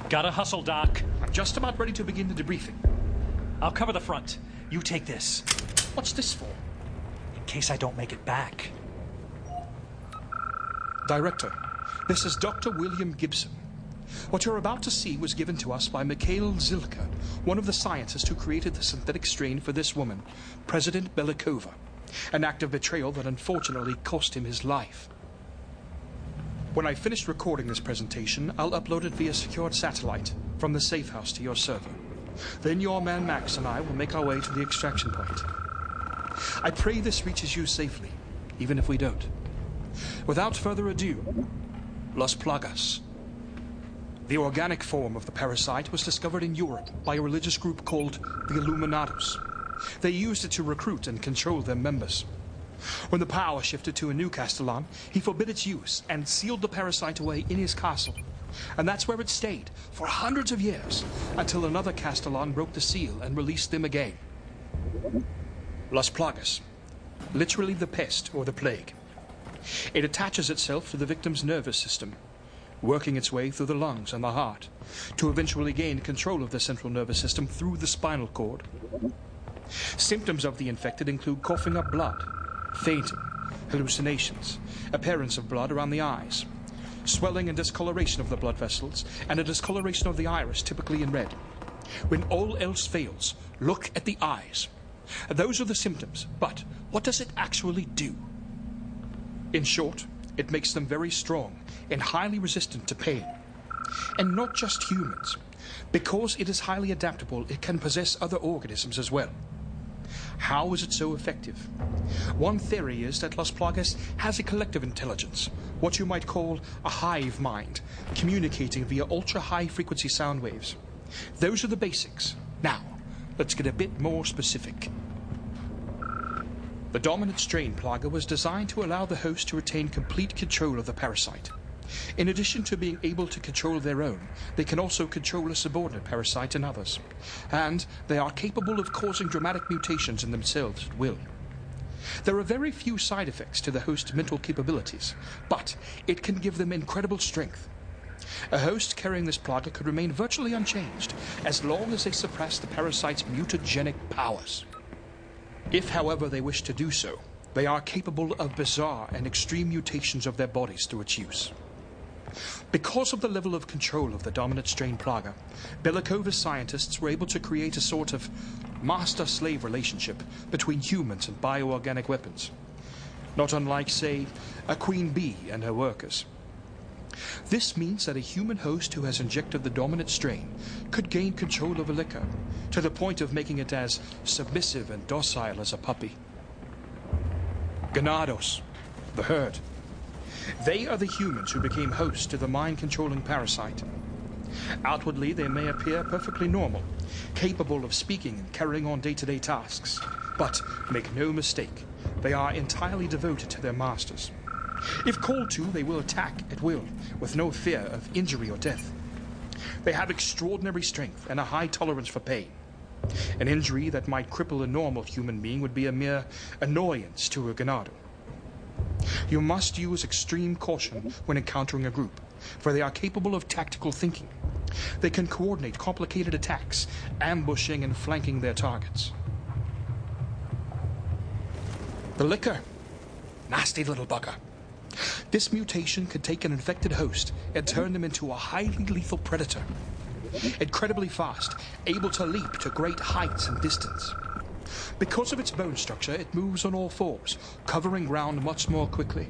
Gotta hustle, Doc. I'm just about ready to begin the debriefing. I'll cover the front. You take this. What's this for? In case I don't make it back. Director, this is Dr. William Gibson. What you're about to see was given to us by Mikhail Zilka, one of the scientists who created the synthetic strain for this woman, President Belikova. An act of betrayal that unfortunately cost him his life. When I finished recording this presentation, I'll upload it via secured satellite from the safe house to your server. Then your man Max and I will make our way to the extraction point. I pray this reaches you safely, even if we don't. Without further ado, Las Plagas. The organic form of the parasite was discovered in Europe by a religious group called the Illuminados. They used it to recruit and control their members. When the power shifted to a new Castellan, he forbid its use and sealed the parasite away in his castle. And that's where it stayed for hundreds of years, until another Castellan broke the seal and released them again. Las Plagas, literally the pest or the plague. It attaches itself to the victim's nervous system, working its way through the lungs and the heart, to eventually gain control of the central nervous system through the spinal cord. Symptoms of the infected include coughing up blood, fainting, hallucinations, appearance of blood around the eyes, swelling and discoloration of the blood vessels, and a discoloration of the iris, typically in red. When all else fails, look at the eyes. Those are the symptoms, but what does it actually do? In short, it makes them very strong and highly resistant to pain. And not just humans. Because it is highly adaptable, it can possess other organisms as well. How is it so effective? One theory is that Las Plagas has a collective intelligence, what you might call a hive mind, communicating via ultra-high frequency sound waves. Those are the basics. Now, let's get a bit more specific. The dominant strain Plaga was designed to allow the host to retain complete control of the parasite. In addition to being able to control their own, they can also control a subordinate parasite in others. And they are capable of causing dramatic mutations in themselves at will. There are very few side effects to the host's mental capabilities, but it can give them incredible strength. A host carrying this Plaga could remain virtually unchanged as long as they suppress the parasite's mutagenic powers. If, however, they wish to do so, they are capable of bizarre and extreme mutations of their bodies through its use. Because of the level of control of the dominant strain Plaga, Belikova's scientists were able to create a sort of master-slave relationship between humans and bioorganic weapons. Not unlike, say, a queen bee and her workers. This means that a human host who has injected the dominant strain could gain control of a liquor, to the point of making it as submissive and docile as a puppy. Ganados, the herd. They are the humans who became hosts to the mind-controlling parasite. Outwardly, they may appear perfectly normal, capable of speaking and carrying on day-to-day tasks. But make no mistake, they are entirely devoted to their masters. If called to, they will attack at will, with no fear of injury or death. They have extraordinary strength and a high tolerance for pain. An injury that might cripple a normal human being would be a mere annoyance to a ganado. You must use extreme caution when encountering a group, for they are capable of tactical thinking. They can coordinate complicated attacks, ambushing and flanking their targets. The liquor. Nasty little bugger. This mutation could take an infected host and turn them into a highly lethal predator. Incredibly fast, able to leap to great heights and distance. Because of its bone structure, it moves on all fours, covering ground much more quickly.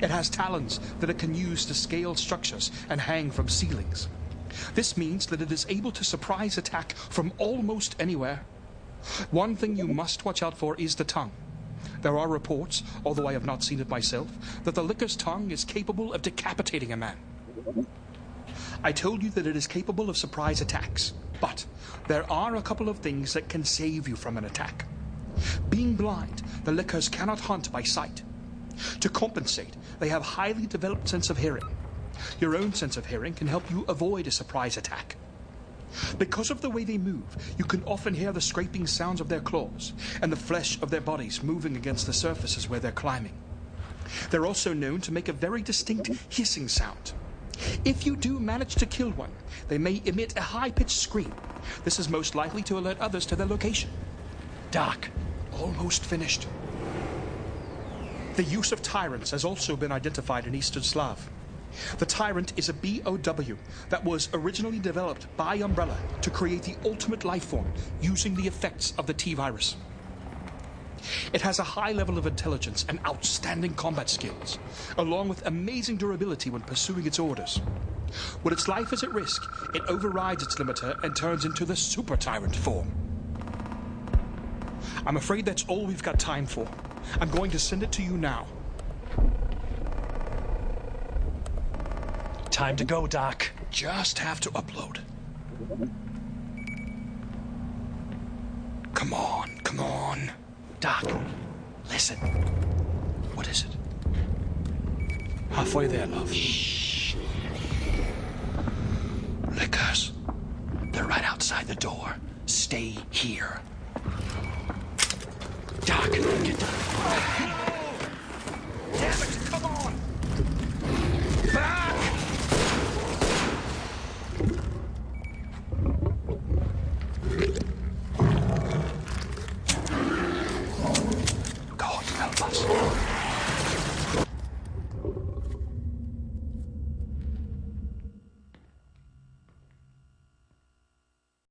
It has talons that it can use to scale structures and hang from ceilings. This means that it is able to surprise attack from almost anywhere. One thing you must watch out for is the tongue. There are reports, although I have not seen it myself, that the licker's tongue is capable of decapitating a man. I told you that it is capable of surprise attacks, but there are a couple of things that can save you from an attack. Being blind, the lickers cannot hunt by sight. To compensate, they have highly developed sense of hearing. Your own sense of hearing can help you avoid a surprise attack. Because of the way they move, you can often hear the scraping sounds of their claws and the flesh of their bodies moving against the surfaces where they're climbing. They're also known to make a very distinct hissing sound. If you do manage to kill one, they may emit a high-pitched scream. This is most likely to alert others to their location. Doc. Almost finished. The use of tyrants has also been identified in Eastern Slav. The tyrant is a BOW that was originally developed by Umbrella to create the ultimate life form using the effects of the T-virus. It has a high level of intelligence and outstanding combat skills, along with amazing durability when pursuing its orders. When its life is at risk, it overrides its limiter and turns into the Super Tyrant form. I'm afraid that's all we've got time for. I'm going to send it to you now. Time to go, Doc. Just have to upload. Come on, come on. Doc, listen. What is it? Halfway there, love. Shh. Lickers. They're right outside the door. Stay here. Doc, get down. Damn it, come on! Ah!